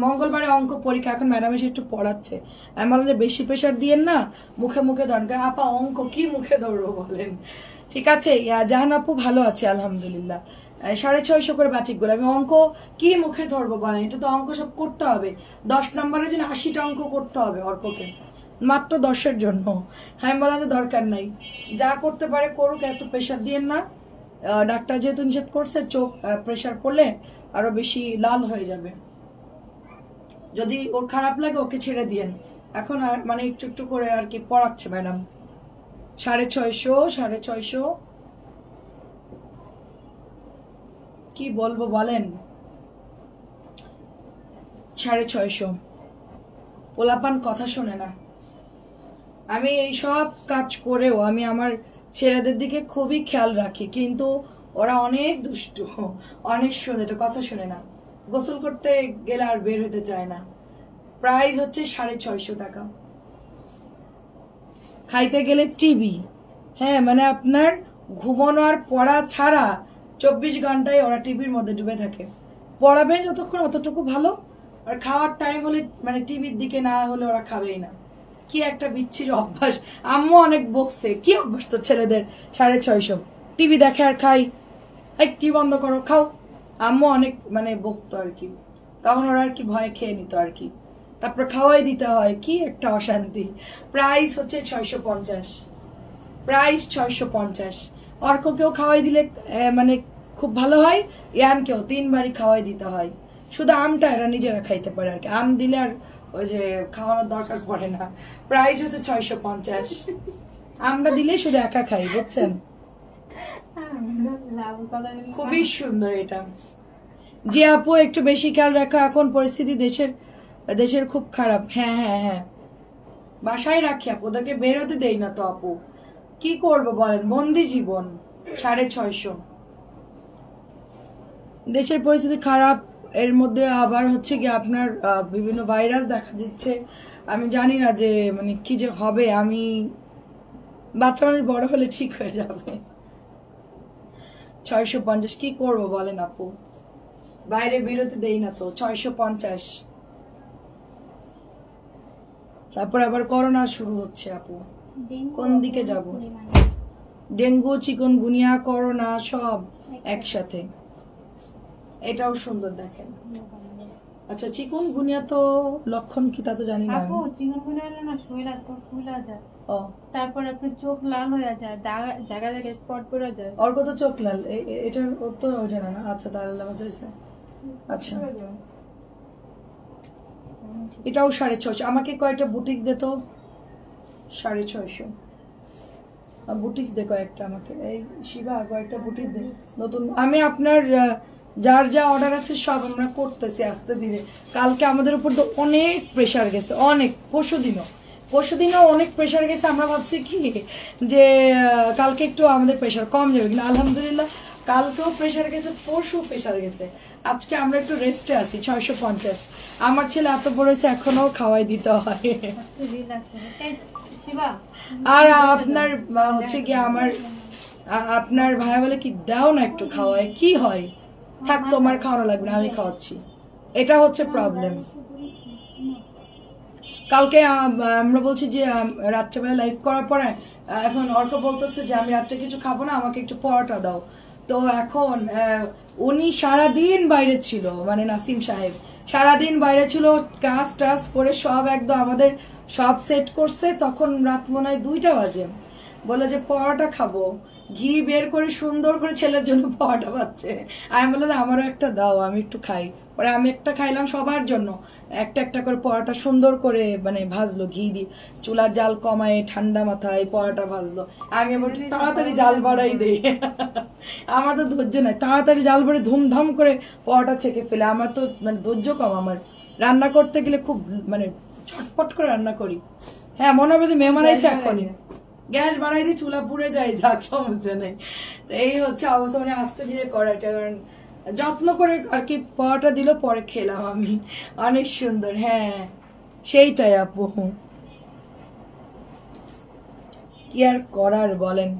মঙ্গলবারে অঙ্ক পরীক্ষা, এখন ম্যাডাম এসে একটু পড়াচ্ছে। আমি বললাম যে বেশি প্রেশার দিয়েন না, মুখে মুখে ধরেন। আপা অঙ্ক কি মুখে ধরবো বলেন? ঠিক আছে, জাহান আপু ভালো আছে আলহামদুলিল্লাহ। 650 করে বাটিক গুলো, আমি অঙ্ক কি মুখে ধরবো বলেন? এটা তো অঙ্ক সব করতে হবে, 10 নম্বরের জন্য 80টা অঙ্ক করতে হবে অর্ককে, মাত্র 10-এর জন্য। আমি বললাম যে দরকার নাই, যা করতে পারে করুক, এত প্রেশার দিয়েন না। ডাক্তার যেহেতু নিষেধ করছে, চোখ প্রেশার পড়লে আরো বেশি লাল হয়ে যাবে। যদি ওর খারাপ লাগে ওকে ছেড়ে দিয়েন। এখন আর মানে একটু একটু করে আর কি পড়াচ্ছে ম্যাডাম। 650 কি বলবো বলেন? 650 পোলাপান কথা শোনে না। আমি এই সব কাজ করেও আমি আমার ছেলেদের দিকে খুবই খেয়াল রাখি, কিন্তু ওরা অনেক দুষ্টু, অনেক সুন্দর, কথা শুনে না। গোসল করতে গেলে আর বের হতে চায় না। প্রাইস হচ্ছে 650 টাকা। খাইতে গেলে টিভি, হ্যাঁ মানে আপনার ঘুমানো আর পড়া ছাড়া 24 ঘন্টায় ওরা টিভির মধ্যে ডুবে থাকে। পড়াবেন যতক্ষণ অতটুকু ভালো, আর খাওয়ার টাইম হলে মানে টিভির দিকে না হলে ওরা খাবেই না। কি একটা বিচ্ছিরি অভ্যাস। আম্মু অনেক বকছে, কি অভ্যাস তো ছেলেদের। 650 টিভি দেখে আর খাই, এই টিভি বন্ধ করো খাও। আম্মু অনেক মানে বকতো আর কি, তখন ওরা আর কি ভয় খেয়ে নিত আর কি। তারপর খাওয়াই দিতে হয়, কি একটা অশান্তি। প্রাইস হচ্ছে 650, প্রাইস 650। অর্ককেও খাওয়াই দিলে মানে খুব ভালো হয়, ইয়ানকেও 3 বারই খাওয়াই দিতে হয়। শুধু আমটা এরা নিজেরা খাইতে পারে আর কি, আম দিলে আর ওই যে খাওয়ানোর দরকার পড়ে না। প্রাইস হচ্ছে 650। আমরা দিলে শুধু একা খাই, বুঝছেন? খুবই সুন্দর এটা। যে আপু একটু বেশি খেয়াল রাখা, এখন পরিস্থিতি দেশের খুব খারাপ। হ্যাঁ হ্যাঁ হ্যাঁ, বাসায় রাখি আপু, ওদেরকে বেরোতে দেই না তো আপু, কি করবো বলেন? বন্দি জীবন। 650 দেশের পরিস্থিতি খারাপ, এর মধ্যে আবার হচ্ছে কি আপনার বিভিন্ন ভাইরাস দেখা দিচ্ছে। আমি জানি না যে মানে কি যে হবে। আমি বাচ্চা মানুষ বড় হলে ঠিক হয়ে যাবে। 650 কি করব বলেন আপু, বাইরে বেরোতে দেই না তো। 650। তারপর আবার করোনা শুরু হচ্ছে আপু, কোন দিকে যাব? ডেঙ্গু, চিকুনগুনিয়া, করোনা সব একসাথে। এটাও সুন্দর দেখেন। আচ্ছা, চিকুনগুনিয়া তো লক্ষণ কি তা তো জানি না। আপু চিকুনগুনিয়া হলে না শরীর তো ফুলে যায়, ও তারপর আপনার চোখ লাল হয়ে যায়, জায়গা জায়গায় স্পট পড়ে যায়। ওর কত চোখ লাল, এটা ওর তো ওইটা না। আচ্ছা তাহলে বাজাইছে। আচ্ছা এটাও 650। আমাকে কয়েকটা বুটিক্স দে তো। 650 বুটিক্স দে কয়েকটা আমাকে। এই শিবা কয়েকটা বুটিক্স দে নতুন। আমি আপনার যার যা অর্ডার আছে সব আমরা করতেছি আস্তে ধীরে। কালকে আমাদের উপর তো অনেক প্রেশার গেছে, অনেক। পরশুদিনও অনেক প্রেশার গেছে। আমরা ভাবছি কি যে কালকে একটু আমাদের প্রেশার কম যাবে, কিন্তু আলহামদুলিল্লাহ কালকেও প্রেশার গেছে, পরশু প্রেশার গেছে। আজকে আমরা একটু রেস্টে আছি। 650। আমার ছেলে এত বড় হয়েছে, এখনো খাওয়াই দিতে হয়। আর আপনার হচ্ছে কি আমার আপনার ভাই বলে কি দাও না একটু খাওয়ায়, কি হয়? থাক তোমার খাওয়ানো লাগবে না, আমি খাওয়াচ্ছি। এটা হচ্ছে প্রবলেম। কালকে আমরা বলছি যে রাত্রেবেলা লাইভ করার পরে এখন অর্ক বলতেছে যে আমি রাত্রে কিছু খাবো না, আমাকে একটু পরোটা দাও। তো এখন উনি সারাদিন বাইরে ছিল, মানে নাসিম সাহেব সারাদিন বাইরে ছিল, কাজ টাজ করে সব একদম আমাদের সব সেট করছে। তখন রাত মনে হয় 2টা বাজে, বলে যে পরোটা খাবো। ঘি বের করে সুন্দর করে ছেলের জন্য পরোটা পাচ্ছে। আমি বললাম আমারও একটা দাও, আমি একটু খাই। পরে আমি একটা খাইলাম, সবার জন্য একটা একটা করে পরোটা সুন্দর করে মানে ভাজলো ঘি দিয়ে, চুলার জাল কমায় ঠান্ডা মাথায় পরোটা ভাজলো। আমি আবার তাড়াতাড়ি জাল বাড়াই দিই। আমার তো ধৈর্য নাই, তাড়াতাড়ি জাল ভরে ধুমধাম করে পরোটা ছেঁকে ফেলে। আমার তো মানে ধৈর্য কম। আমার রান্না করতে গেলে খুব মানে ছটপট করে রান্না করি। হ্যাঁ মনে হবে যে মেহমান আইসে এখনই, গ্যাস বাড়াই দিই, চুলা পুড়ে যায়, যাক সমস্যা নেই। তো এই হচ্ছে অবস্থা, মানে আস্তে ধীরে করার, কারণ যত্ন করে আর কি পরোটা দিল, পরে খেলাম আমি। অনেক সুন্দর। হ্যাঁ সেইটাই আপু, কি আর করার বলেন,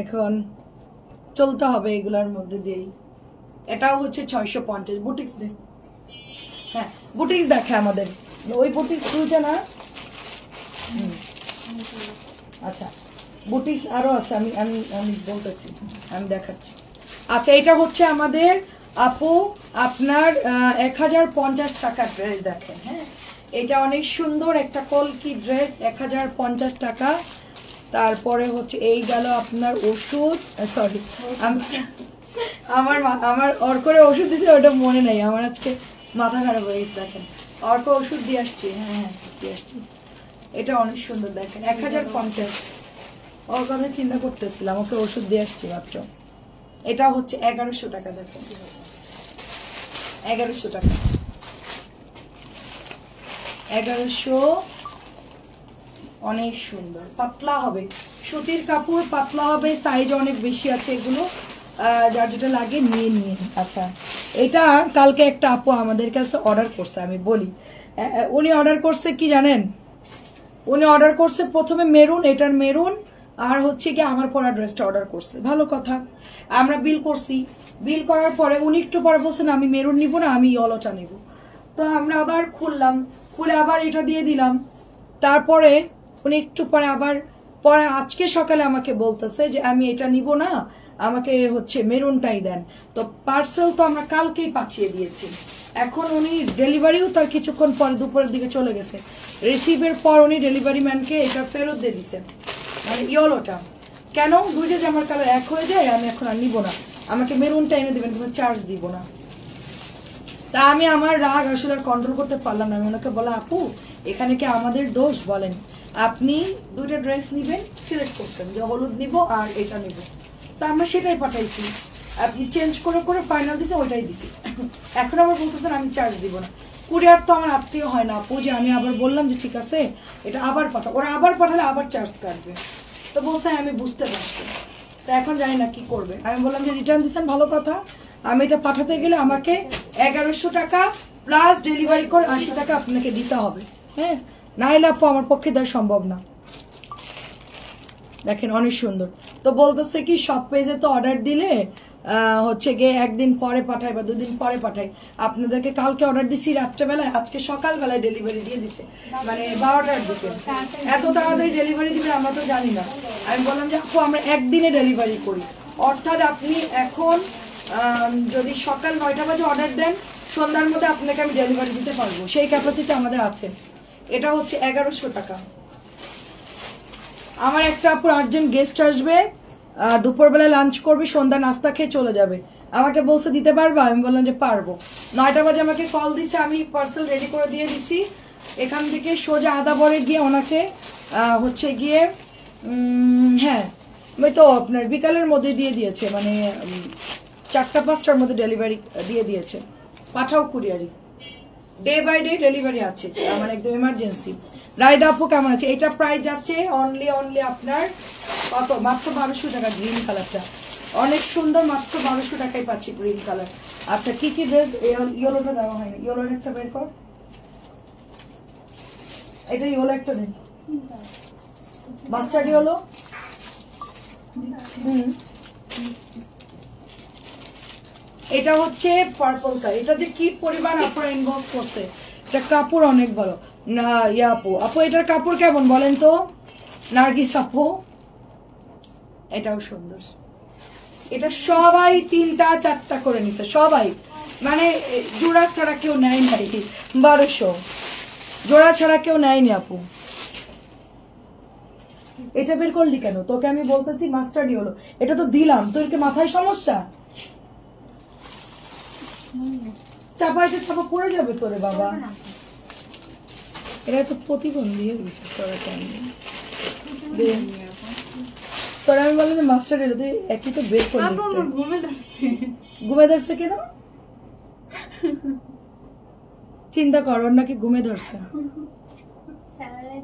এখন চলতে হবে এগুলার মধ্যে দিয়েই। এটাও হচ্ছে 650। বুটিক্স দে, হ্যাঁ বুটিক্স দেখে আমাদের ওই বুটিক্স দুইটা না। আচ্ছা বুটিক্স আরো আছে, আমি আমি আমি বলতেছি, আমি দেখাচ্ছি। আচ্ছা এটা হচ্ছে আমাদের আপু আপনার 1050 টাকার ড্রেস দেখেন। হ্যাঁ এটা অনেক সুন্দর একটা কলকি ড্রেস, 1050 টাকা। তারপরে হচ্ছে এই গেল আপনার ওষুধ, সরি আমার অর্করে ওষুধ দিয়েছে ওটা মনে নেই আমার, আজকে মাথা খারাপ হয়ে গেছে। দেখেন অর্ক ওষুধ দিয়ে আসছি, হ্যাঁ দিয়ে আসছি। এটা অনেক সুন্দর দেখেন 1050, ওর কথা চিন্তা করতেছিলাম, ওকে ওষুধ দিয়ে আসছি মাত্র। এটা হচ্ছে 1100 টাকা দেখেন, 1100 টাকা, 1100। অনেক সুন্দর পাতলা হবে, সুতির কাপড় পাতলা হবে, সাইজ অনেক বেশি আছে এগুলো, যার যেটা লাগে নিয়ে নিয়ে। আচ্ছা এটা কালকে একটা আপু আমাদের কাছে অর্ডার করছে, আমি বলি উনি অর্ডার করছে কি জানেন, উনি অর্ডার করছে প্রথমে মেরুন, এটার মেরুন, আর হচ্ছে কি আমার পরা ড্রেসটা অর্ডার করছে। ভালো কথা, আমরা বিল করছি, বিল করার পরে উনি একটু পরে বলছেন আমি মেরুন নিব না, আমি ইয়েলোটা নিব। তো আমরা আবার খুললাম, খুলে আবার এটা দিয়ে দিলাম। তারপরে উনি একটু পরে আজকে সকালে আমাকে বলতেছে যে আমি এটা নিব না, আমাকে হচ্ছে মেরুনটাই দেন। তো পার্সেল তো আমরা কালকেই পাঠিয়ে দিয়েছি, এখন উনি ডেলিভারিও তার কিছুক্ষণ পরে দুপুরের দিকে চলে গেছে। রিসিভের পর উনি ডেলিভারি ম্যানকে এটা ফেরত দিয়ে দিচ্ছেন, মানে ইয়েলোটা। কেন দুইটা জামার কালার এক হয়ে যায়, আমি এখন আর নিব না, আমাকে মেরুনটা এনে দেবেন, কিন্তু চার্জ দিব না। তা আমি আমার রাগ আসলে কন্ট্রোল করতে পারলাম না, আমি ওনাকে বলা আপু এখানে কি আমাদের দোষ বলেন, আপনি দুইটা ড্রেস নিবেন, সিলেক্ট করছেন যে হলুদ নিব আর এটা নিব, তা আমরা সেটাই পাঠাইছি, আপনি চেঞ্জ করে করে ফাইনাল দিছে ওইটাই দিছি। এখন আবার বলতেছেন আমি চার্জ দিব না। কুরিয়ার তো আমার আত্মীয় হয় না আপু, যে আমি আবার বললাম যে ঠিক আছে এটা আবার পাঠাও, ওরা আবার পাঠালে আবার চার্জ কাটবে। তো বলছে আমি বুঝতে পারছি, তো এখন জানি না কি করবে। আমি বললাম যে রিটার্ন দিচ্ছেন ভালো কথা, আমি এটা পাঠাতে গেলে আমাকে 1100 টাকা প্লাস ডেলিভারি করে 80 টাকা আপনাকে দিতে হবে। হ্যাঁ নাইলে আপু আমার পক্ষে দেওয়া সম্ভব না। দেখেন অনেক সুন্দর। তো বলতেছে কি সব পেজে তো অর্ডার দিলে হচ্ছে গিয়ে একদিন পরে পাঠাই বা দুদিন পরে পাঠাই, আপনাদেরকে কালকে অর্ডার দিছি রাত্রেবেলায়, আজকে সকালবেলায় ডেলিভারি দিয়ে দিছে, মানে 12টার দিকে। এত তাড়াতাড়ি ডেলিভারি দিবে আমরা তো জানি না। আমি বললাম যে আপু আমরা একদিনে ডেলিভারি করি, অর্থাৎ আপনি এখন যদি সকাল 9টা বাজে অর্ডার দেন, সন্ধ্যার মধ্যে আপনাকে আমি ডেলিভারি দিতে পারবো, সেই ক্যাপাসিটি আমাদের আছে। এটা হচ্ছে 1100 টাকা। আমার একটা আপুর আর্জেন্ট গেস্ট আসবে, দুপুরবেলা লাঞ্চ করবে, সন্ধ্যা নাস্তা খেয়ে চলে যাবে, আমাকে বলছে দিতে পারবা, আমি বললাম যে পারবো। 9টা বাজে আমাকে কল দিছে, আমি পার্সেল রেডি করে দিয়ে দিছি। এখান থেকে সোজা আদাবরে গিয়ে ওনাকে হচ্ছে গিয়ে হ্যাঁ ওই তো আপনার বিকালের মধ্যে দিয়ে দিয়েছে, মানে 4টা-5টার মধ্যে ডেলিভারি দিয়ে দিয়েছে। পাঠাও কুরিয়ারি, ডে বাই ডে ডেলিভারি আছে, আমার একদম এমার্জেন্সি। রাইদা আপু কেমন আছে? এটা প্রাইস যাচ্ছে অনলি আপনার কত, মাত্র 1200 টাকা। গ্রিন কালারটা অনেক সুন্দর, মাত্র 1200 টাকায় পাচ্ছি গ্রিন কালার। আচ্ছা কি কি ড্রেস? ইয়েলোটা দেওয়া হয়নি, ইয়েলোর একটা বের কর, এটা ইয়েলো একটা দিন, মাস্টার্ড ইয়েলো। এটা হচ্ছে পার্পল কালার, এটা যে কি পরিমাণ আপনারা ইনবক্স করছে, এটা কাপড় অনেক ভালো না। ইয়া আপু, আপু এটার কাপড় কেমন বলেন তো? নার্গিস আপু এটাও সুন্দর, এটা সবাই 3টা-4টা করে নিছে, সবাই, মানে জোড়া ছাড়া কেউ নেয় নাই, 1200 জোড়া ছাড়া কেউ নেয়নি আপু। এটা বের করলি কেন? তোকে আমি বলতেছি মাস্টার্ড হলো, এটা তো দিলাম, তোর কি মাথায় সমস্যা? চাপাইতে চাপা পড়ে যাবে তোরে বাবা, এটা তো প্রতিবন্ধী হয়ে গেছে তোরা কেন? তোরা আমি বললাম যে মাস্টার্ড এলো, তুই একই তো বের করলি। ঘুমে ধরছে কেন? চিন্তা কর, ওর নাকি ঘুমে ধরছে।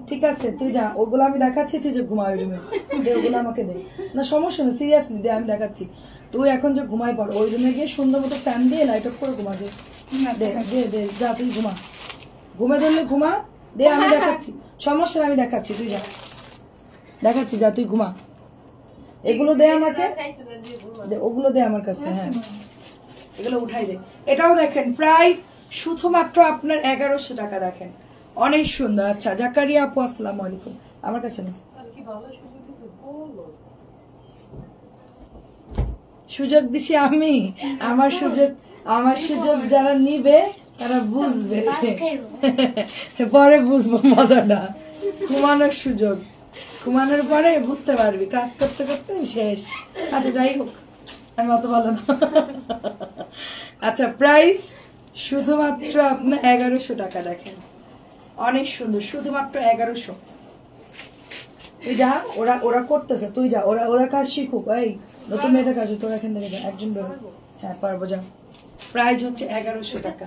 ঠিক আছে তুই যা, ওগুলো আমি দেখাচ্ছি, তুই যে ঘুমাবি রুমে, দে ওগুলো আমাকে দে। না সমস্যা নেই, সিরিয়াসলি দে, আমি দেখাচ্ছি। তুই এখন যে ঘুমাই পড়, ওই রুমে গিয়ে সুন্দর মতো ফ্যান দিয়ে লাইট অফ করে ঘুমা, দে দে দে দে, যা তুই ঘুমা, ঘুমে ধরলে ঘুমা, দে আমি দেখাচ্ছি, সমস্যা আমি দেখাচ্ছি, তুই যা, দেখাচ্ছি, যা তুই ঘুমা। এগুলো দে আমাকে, ওগুলো দে আমার কাছে। হ্যাঁ এগুলো উঠাই দে। এটাও দেখেন প্রাইস শুধুমাত্র আপনার 1100 টাকা। দেখেন অনেক সুন্দর। আচ্ছা জাকারিয়া আপু আসসালামু আলাইকুম। আমার কাছে না সুযোগ দিছি আমি, আমার সুযোগ যারা নিবে তারা বুঝবে, পরে বুঝবো মজাটা। ঘুমানোর সুযোগ, ঘুমানোর পরে বুঝতে পারবি, কাজ করতে করতে শেষ। আচ্ছা যাই হোক, আমি অত ভালো না। আচ্ছা প্রাইস শুধুমাত্র আপনার 1100 টাকা। দেখেন অনেক সুন্দর, শুধুমাত্র 1100। তুই যা, ওরা করতেছে, তুই যা, ওরা কাজ শিখুক। এই নতুন মেয়েটা কাজ, তোর এখান থেকে যা, একজন বেরো। হ্যাঁ পারবো, যা। প্রাইস হচ্ছে 1100 টাকা,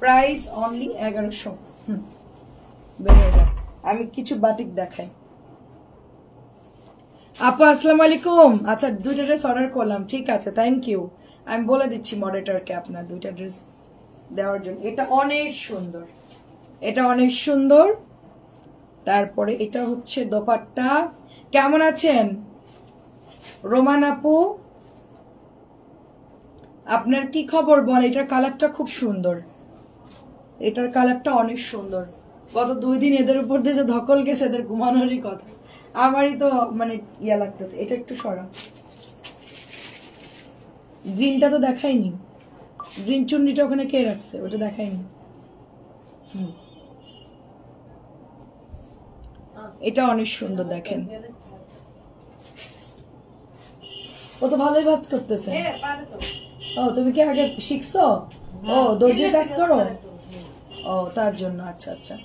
প্রাইস অনলি 1100। বেরিয়ে যা। আমি কিছু বাটিক দেখাই। আপু আসসালামু আলাইকুম। আচ্ছা 2টা ড্রেস অর্ডার করলাম, ঠিক আছে, থ্যাংক ইউ। আমি বলে দিচ্ছি মডারেটরকে আপনার 2টা ড্রেস দেওয়ার জন্য। এটা অনেক সুন্দর, এটা অনেক সুন্দর। তারপরে এটা হচ্ছে দোপাট্টা। কেমন আছেন রোমান আপু? আপনার কি খবর বল? এটার কালারটা খুব সুন্দর, এটার কালারটা অনেক সুন্দর। গত 2 দিন এদের উপর দিয়ে যে ধকল গেছে, এদের ঘুমানোরই কথা। আমারই তো মানে ইয়া লাগতেছে। এটা একটু সরা। গ্রিনটা তো দেখাইনি, গ্রিন চুন্নিটা ওখানে কে রাখছে, ওটা দেখাইনি। এটা অনেক সুন্দর, দেখেন। ও তো ভালোই ভাজ করতেছে। ও তুমি কি আগে শিখছো? ও দর্জির কাজ করো? ও তার জন্য। আচ্ছা আচ্ছা,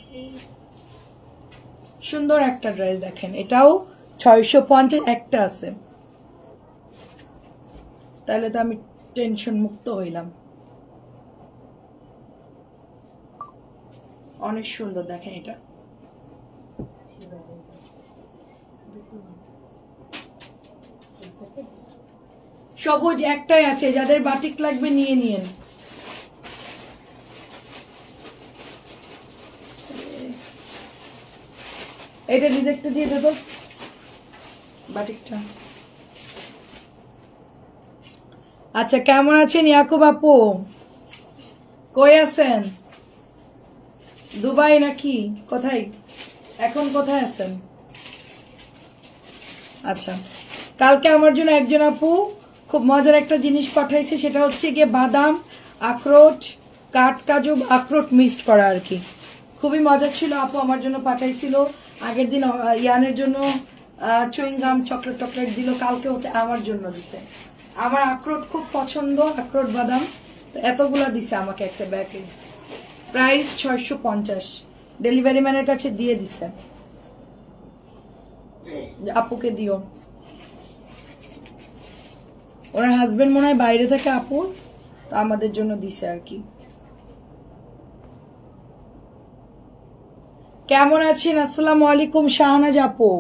সুন্দর একটা ড্রেস। দেখেন এটাও 650 একটা আছে, তাহলে তো আমি টেনশন মুক্ত হইলাম। অনেক সুন্দর, দেখেন এটা। সবুজ একটাই আছে, যাদের বাটিক লাগবে নিয়ে নিয়েন। এটা রিজেক্ট দিয়ে দেবো বাটিকটা। আচ্ছা কেমন আছেন ইয়াকুব আপু? কই আছেন? দুবাই নাকি কোথায়? এখন কোথায় আছেন? আচ্ছা, কালকে আমার জন্য একজন আপু খুব মজার একটা জিনিস পাঠাইছে, সেটা হচ্ছে গিয়ে বাদাম, আখরোট, কাঠকাজু, আখরোট মিক্সড করা আর কি। খুবই মজা ছিল, আপু আমার জন্য পাঠাইছিল। আগের দিন ইয়ানের জন্য চুইংগাম চকলেট টকলেট দিল, কালকে হচ্ছে আমার জন্য দিছে। আমার আখরোট খুব পছন্দ, আখরোট বাদাম, তো এতগুলা দিছে আমাকে একটা ব্যাগে। প্রাইস 650, ডেলিভারি ম্যানের কাছে দিয়ে দিছে। আপুকে দিও, ওনার হাজবেন্ড মনে হয় বাইরে থেকে আপু, তো আমাদের জন্য দিছে আর কি। কেমন আছেন? আসসালামু আলাইকুম শাহনাজ আপু।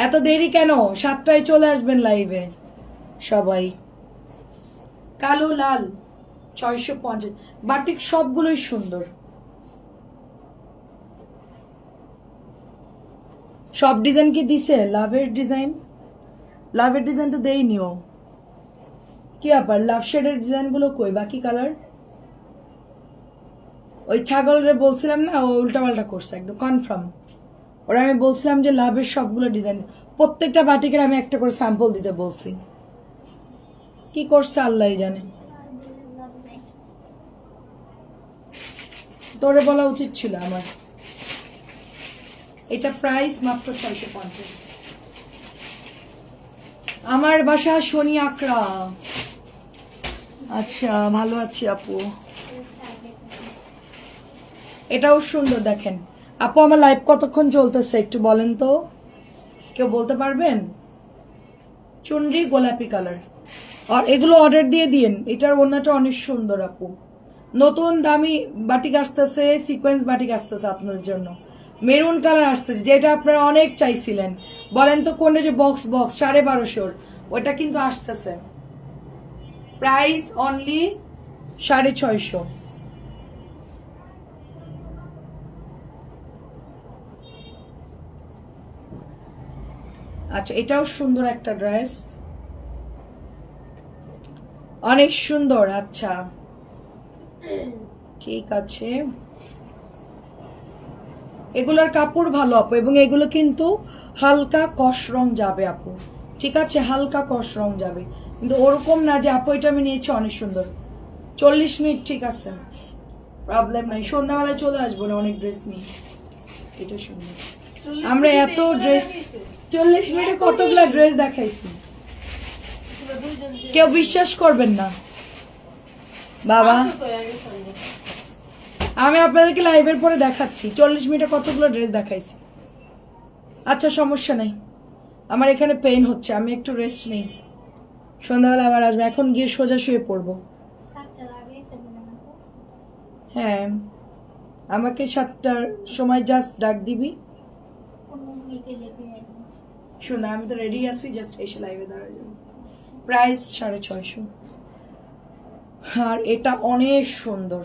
এত দেরি কেন? 7টায় চলে আসবেন লাইভে সবাই। কালো লাল 650, বাটিক সবগুলোই সুন্দর, সব ডিজাইন কি দিছে? লাভের ডিজাইন, লাভের ডিজাইন তো দেইনিও। কি ব্যাপার, লাভ শেডের ডিজাইন গুলো কই? বাকি কালার ওই ছাগলরে বলছিলাম না, ও উল্টাপাল্টা করছে একদম কনফার্ম। ওরা আমি বলছিলাম যে লাভের সবগুলো ডিজাইন, প্রত্যেকটা বাটিকের আমি একটা করে স্যাম্পল দিতে বলছি। কি করছে আল্লাহ জানে, তোরে বলা উচিত ছিল আমার। এটা প্রাইস মাত্র 650। আমার বাসা শনি আকরা। আচ্ছা ভালো আছি আপু। এটাও সুন্দর, দেখেন আপু আমার লাইভ কতক্ষণ চলতেছে একটু বলেন তো, কেউ বলতে পারবেন? চুনরি গোলাপি কালার, আর এগুলো অর্ডার দিয়ে দিন। এটার ওড়নাটা অনেক সুন্দর আপু। নতুন দামি বাটিক আসতেছে, সিকোয়েন্স বাটিক আসতেছে আপনাদের জন্য। মেরুন কালার আসতেছে, যেটা আপনারা অনেক চাইছিলেন। বলেন তো কোনটা যে বক্স 1250, ওটা কিন্তু আসতেছে। Price only 650। আচ্ছা এটাও সুন্দর একটা ড্রেস। অনেক সুন্দর। আচ্ছা ঠিক আছে, এগুলোর কাপড় ভালো আপু, এবং এগুলো কিন্তু হালকা কস রং যাবে আপু, ঠিক আছে, হালকা কস রং যাবে, কিন্তু ওরকম না যে আপু এটা আমি নিয়েছি অনেক সুন্দর। 40 মিনিট ঠিক আছে, প্রবলেম নাই, সন্ধ্যাবেলায় চলে আসবো না অনেক ড্রেস নিয়ে। এটা সুন্দর, আমরা এত ড্রেস 40 মিনিটে কতগুলা ড্রেস দেখাইছি, কেউ বিশ্বাস করবেন না বাবা। আমি আপনাদেরকে লাইভের পরে দেখাচ্ছি 40 মিনিটে কতগুলো ড্রেস দেখাইছি। আচ্ছা সমস্যা নাই, আমার এখানে পেইন হচ্ছে, আমি একটু রেস্ট নেই, সন্ধ্যাবেলা আবার আসবো, এখন গিয়ে সোজা শুয়ে পড়বো। হ্যাঁ আমাকে 7টার সময় জাস্ট ডাক দিবি। শোনা আমি তো রেডি আছি, জাস্ট এসে লাইভে দাঁড়ায় যাবো। প্রাইস 650, আর এটা অনেক সুন্দর,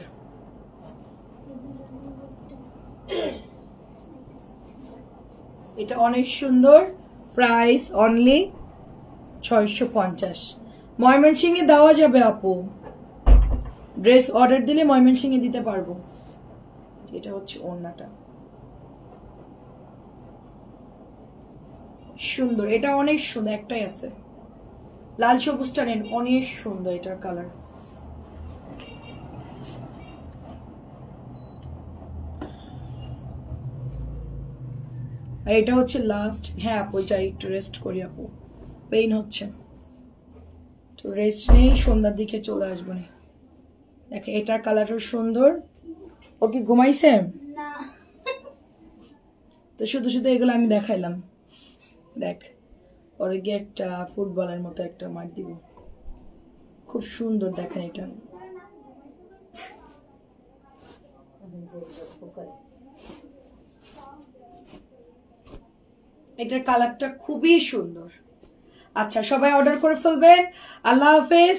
এটা অনেক সুন্দর, প্রাইস অনলি 650। ময়মনসিংহে দেওয়া যাবে আপু, ড্রেস অর্ডার দিলে ময়মনসিংহে দিতে পারবো। এটা হচ্ছে ওড়নাটা, সুন্দর, এটা অনেক সুন্দর, একটাই আছে, লাল সবুজটা নেন, অনেক সুন্দর এটার কালার। আর এটা হচ্ছে লাস্ট। হ্যাঁ আপু যাই একটু রেস্ট করি আপু, পেইন হচ্ছে, তো রেস্ট নেই, সন্ধ্যার দিকে চলে আসবো না। দেখ এটার কালারও সুন্দর। ও কি ঘুমাইছে? তো শুধু শুধু এগুলো আমি দেখাইলাম। দেখ পরে গিয়ে একটা ফুটবলের মতো একটা মার দিব, খুব সুন্দর, দেখেন এটা এটার কালারটা খুবই সুন্দর। আচ্ছা সবাই অর্ডার করে ফেলবেন। আল্লাহ হাফেজ,